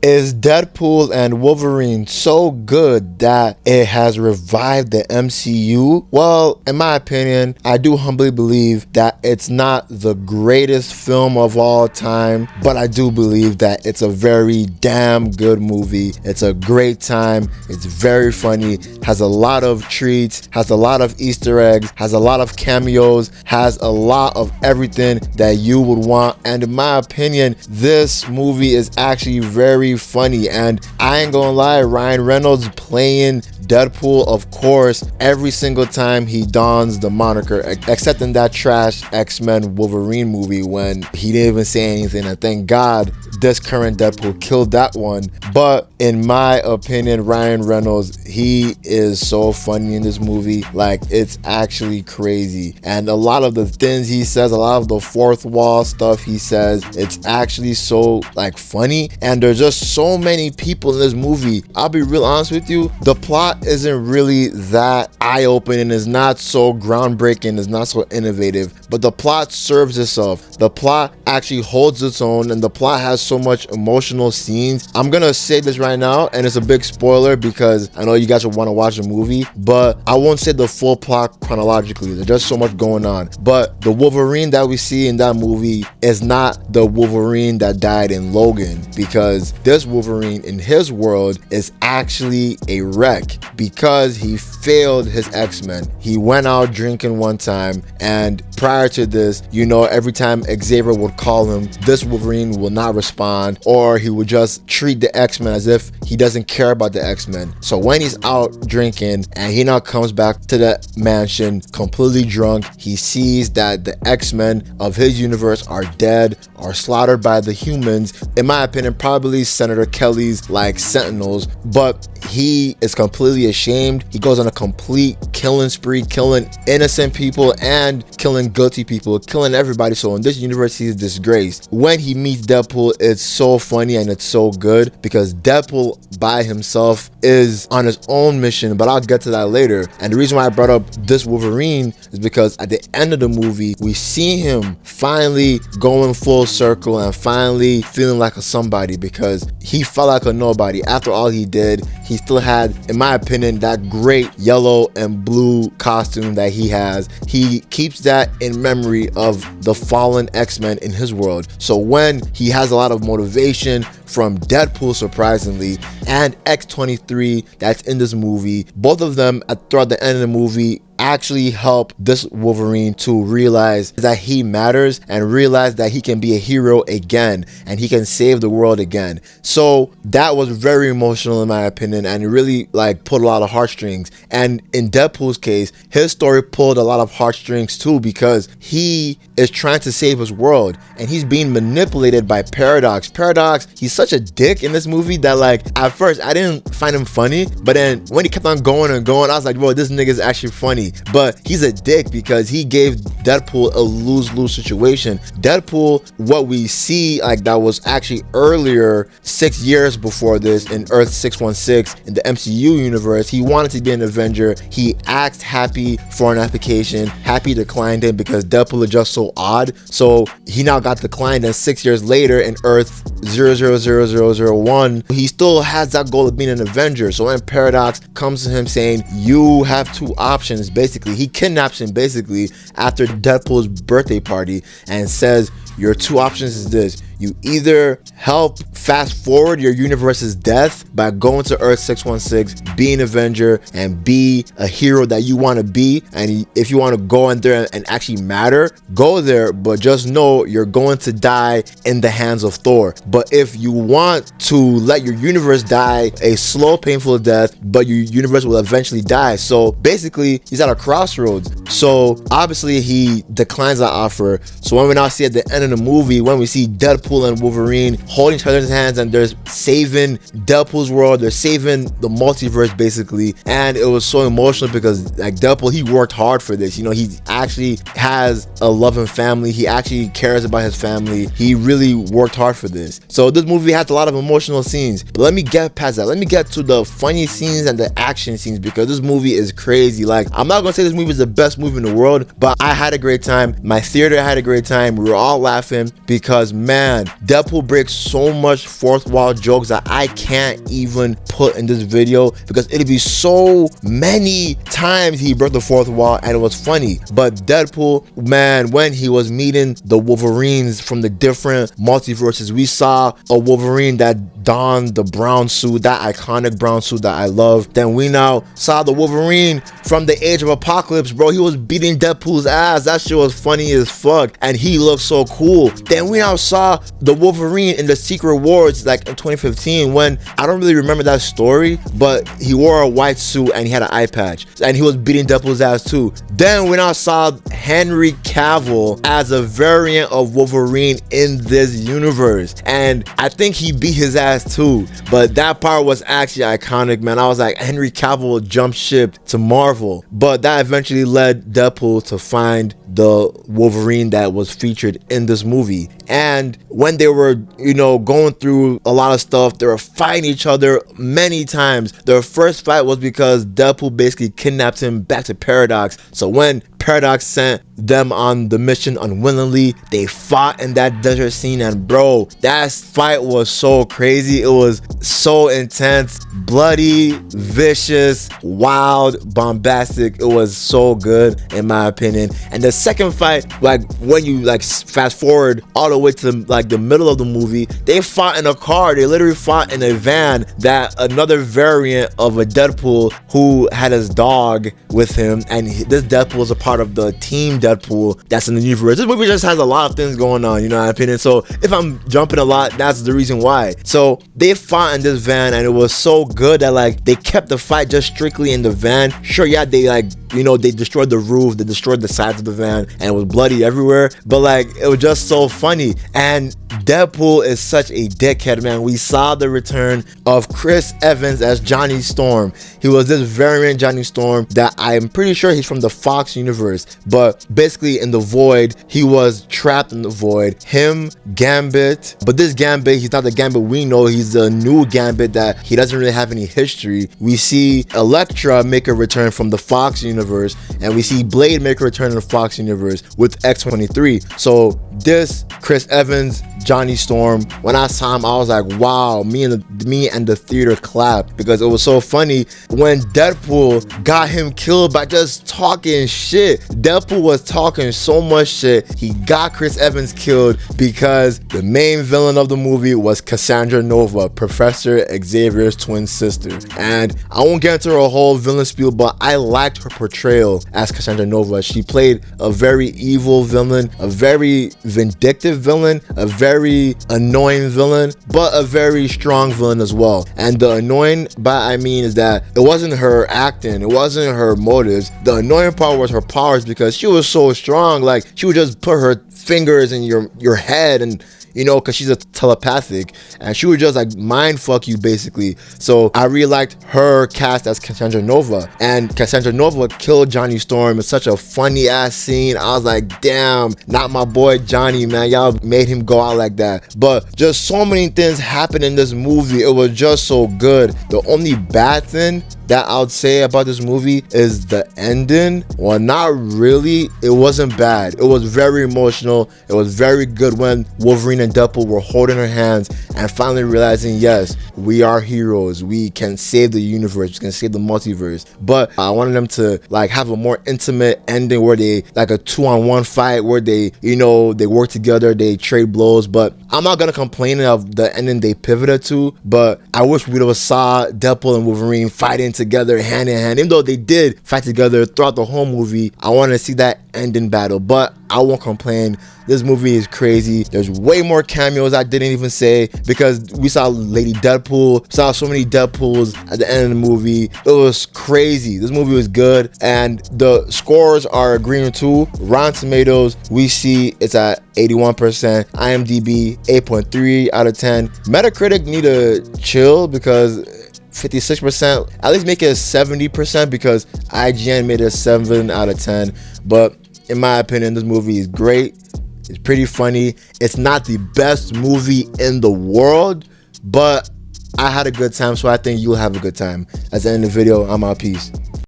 Is Deadpool and Wolverine so good that it has revived the MCU? Well, in my opinion, I do humbly believe that it's not the greatest film of all time, but I do believe that it's a very damn good movie. It's a great time. It's very funny, has a lot of treats, has a lot of Easter eggs, has a lot of cameos, has a lot of everything that you would want. And in my opinion, this movie is actually very funny, and I ain't gonna lie, Ryan Reynolds playing Deadpool, of course, every single time he dons the moniker, except in that trash X-Men Wolverine movie when he didn't even say anything, and thank God this current Deadpool killed that one. But in my opinion, Ryan Reynolds, he is so funny in this movie. Like, it's actually crazy, and a lot of the things he says, a lot of the fourth wall stuff he says, it's actually so like funny. And there's just so many people in this movie. I'll be real honest with you, the plot isn't really that eye-opening, it's not so groundbreaking, it's not so innovative, but the plot serves itself. The plot actually holds its own, and the plot has so much emotional scenes. I'm gonna say this right now, and it's a big spoiler because I know you guys will want to watch the movie, but I won't say the full plot chronologically. There's just so much going on. But the Wolverine that we see in that movie is not the Wolverine that died in Logan, because this Wolverine in his world is actually a wreck because he failed his X-Men. He went out drinking one time, and prior to this, you know, every time Xavier would call him, this Wolverine will not respond, or he would just treat the X-Men as if he doesn't care about the X-Men. So when he's out drinking and he now comes back to the mansion completely drunk, he sees that the X-Men of his universe are dead, are slaughtered by the humans. In my opinion, probably Senator Kelly's like Sentinels, but he is completely ashamed. He goes on a complete killing spree, killing innocent people and killing guilty people, killing everybody. So in this universe, he's disgraced. When he meets Deadpool, it's so funny and it's so good because Deadpool by himself is on his own mission, but I'll get to that later. And the reason why I brought up this Wolverine is because at the end of the movie, we see him finally going full circle and finally feeling like a somebody, because he felt like a nobody. After all he did, he still had, in my opinion, that great yellow and blue costume that he has. He keeps that in memory of the fallen X-Men in his world. So when he has a lot of motivation from Deadpool, surprisingly, and X-23 that's in this movie, both of them throughout the end of the movie actually help this Wolverine to realize that he matters and realize that he can be a hero again and he can save the world again. So that was very emotional in my opinion, and it really like pulled a lot of heartstrings. And in Deadpool's case, his story pulled a lot of heartstrings too, because he is trying to save his world and he's being manipulated by Paradox. Paradox, he's such a dick in this movie that like at first I didn't find him funny, but then when he kept on going and going, I was like, bro, this nigga is actually funny. But he's a dick because he gave Deadpool a lose-lose situation. Deadpool, what we see like that was actually earlier 6 years before this in Earth 616 in the MCU universe, he wanted to be an Avenger. He asked Happy for an application. Happy declined him because Deadpool is just so odd. So he now got declined, and 6 years later in Earth 000001, he still has that goal of being an Avenger. So when Paradox comes to him saying, you have two options, basically he kidnaps him basically after Deadpool's birthday party and says, your two options is this: you either help fast forward your universe's death by going to Earth 616, be an Avenger, and be a hero that you want to be. And if you want to go in there and actually matter, go there, but just know you're going to die in the hands of Thor. But if you want to let your universe die a slow, painful death, but your universe will eventually die. So basically, he's at a crossroads. So obviously, he declines that offer. So when we now see at the end of the movie, when we see Deadpool and Wolverine holding each other's hands and they're saving Deadpool's world, they're saving the multiverse basically. And it was so emotional because like Deadpool, he worked hard for this. You know, he actually has a loving family. He actually cares about his family. He really worked hard for this. So this movie has a lot of emotional scenes, but let me get past that. Let me get to the funny scenes and the action scenes, because this movie is crazy. Like, I'm not gonna say this movie is the best movie in the world, but I had a great time. My theater had a great time. We were all laughing because, man, man, Deadpool breaks so much fourth wall jokes that I can't even put in this video because it'd be so many times he broke the fourth wall and it was funny. But Deadpool, man, when he was meeting the Wolverines from the different multiverses, we saw a Wolverine that donned the brown suit, that iconic brown suit that I love. Then we now saw the Wolverine from the Age of Apocalypse, bro. He was beating Deadpool's ass. That shit was funny as fuck and he looked so cool. Then we now saw the Wolverine in the Secret Wars like in 2015 when I don't really remember that story, but he wore a white suit and he had an eye patch and he was beating Deadpool's ass too. Then we now saw Henry Cavill as a variant of Wolverine in this universe and I think he beat his ass too, but that part was actually iconic, man. I was like, Henry Cavill jumped ship to Marvel, but that eventually led Deadpool to find the Wolverine that was featured in this movie. And when they were, going through a lot of stuff, they were fighting each other many times. Their first fight was because Deadpool basically kidnapped him back to Paradox. So when Paradox sent them on the mission unwillingly, they fought in that desert scene, and bro, that fight was so crazy. It was so intense, bloody, vicious, wild, bombastic. It was so good in my opinion. And the second fight, like when you fast forward all the way to the middle of the movie, they fought in a car. They literally fought in a van that another variant of a Deadpool who had his dog with him, and this Deadpool is a part of the team Deadpool that's in the universe. This movie just has a lot of things going on, in my opinion. So if I'm jumping a lot, that's the reason why. So they fought in this van and it was so good that they kept the fight just strictly in the van. Sure, yeah, they they destroyed the roof, they destroyed the sides of the van, and it was bloody everywhere. But it was just so funny. And Deadpool is such a dickhead, man. We saw the return of Chris Evans as Johnny Storm. He was this variant Johnny Storm that I'm pretty sure he's from the Fox universe. But basically in the Void, he was trapped in the Void. Him, Gambit. But this Gambit, he's not the Gambit we know. He's the new Gambit that he doesn't really have any history. We see Elektra make a return from the Fox universe, and we see Blade make a return in the Fox universe with X-23. So this Chris Evans, Johnny Storm, when I saw him, I was like, wow, me and the theater clapped because it was so funny when Deadpool got him killed by just talking shit. Deadpool was talking so much shit, he got Chris Evans killed because the main villain of the movie was Cassandra Nova, Professor Xavier's twin sister. And I won't get into her whole villain spiel, but I liked her portrayal as Cassandra Nova. She played a very evil villain, a very vindictive villain, a very annoying villain, but a very strong villain as well. And the annoying by I mean is that it wasn't her acting, it wasn't her motives. The annoying part was her powers because she was so strong. She would just put her fingers in your head and because she's a telepathic, and she would just mind fuck you basically. So I really liked her cast as Cassandra Nova, and Cassandra Nova killed Johnny Storm in such a funny ass scene. I was like, damn, not my boy Johnny, man, y'all made him go out like that. But just so many things happened in this movie. It was just so good. The only bad thing that I would say about this movie is the ending. Well, not really. It wasn't bad. It was very emotional. It was very good when Wolverine and Deadpool were holding her hands and finally realizing, yes, we are heroes. We can save the universe. We can save the multiverse. But I wanted them to have a more intimate ending where they a 2-on-1 fight where they they work together, they trade blows. But I'm not gonna complain of the ending they pivoted to. But I wish we would have saw Deadpool and Wolverine fighting together hand in hand. Even though they did fight together throughout the whole movie, I want to see that ending battle. But I won't complain. This movie is crazy. There's way more cameos I didn't even say because we saw Lady Deadpool, saw so many Deadpools at the end of the movie. It was crazy. This movie was good, and the scores are agreeing too. Rotten Tomatoes, we see it's at 81%. IMDb 8.3 out of 10. Metacritic need to chill because 56%, at least make it a 70% because IGN made it a 7 out of 10. But in my opinion, this movie is great. It's pretty funny. It's not the best movie in the world, but I had a good time, so I think you'll have a good time. At the end of the video, I'm out. Peace.